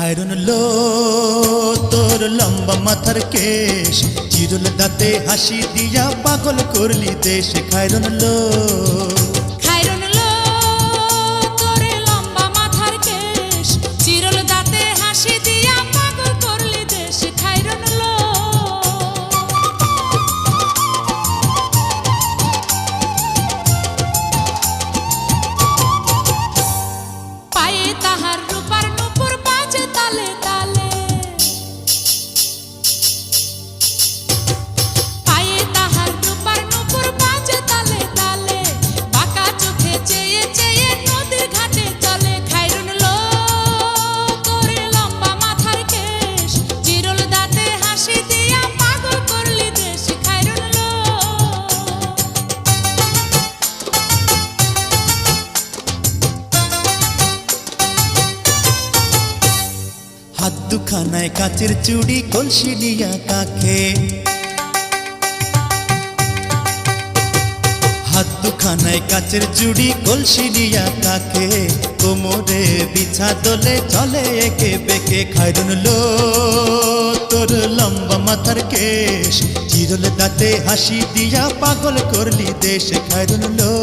খায়রুন লো তোর লম্বা মাথার কেশ, চিরুল দাঁতে হাসি দিয়া পাগল করলি দেশ। খায়রুন লো খায়রুন লো তোর লম্বা মাথার কেশ, চিরল দাঁতে হাসি দিয়া পাগল করলি দেশ। খায়রুন লো পায়ে তাহার রূপার নূপুর বাজে তালে তালে, পায়ে তাহার রূপার নূপুর বাজে তালে তালে, বাঁকা চোখে চেয়ে চেয়ে নদীর ঘাটে চলে। খায়রুন লো তোর লম্বা মাথার কেশ, চিরল দাঁতে হাসি দিয়া পাগল করলি দেশ। খায়রুন লো হাত দুখানায় কাচের চুড়ি, কলসি নিয়া কাকে, হাত দুখানায় কাচের চুড়ি, কলসি নিয়া কাকে, কোমরে বিছা দোলে চলে একে বেঁকে। খায়রুন লো তোর লম্বা মাথার কেশ, চিরল দাঁতে হাসি দিয়া পাগল করলি দেশ। খায়রুন লো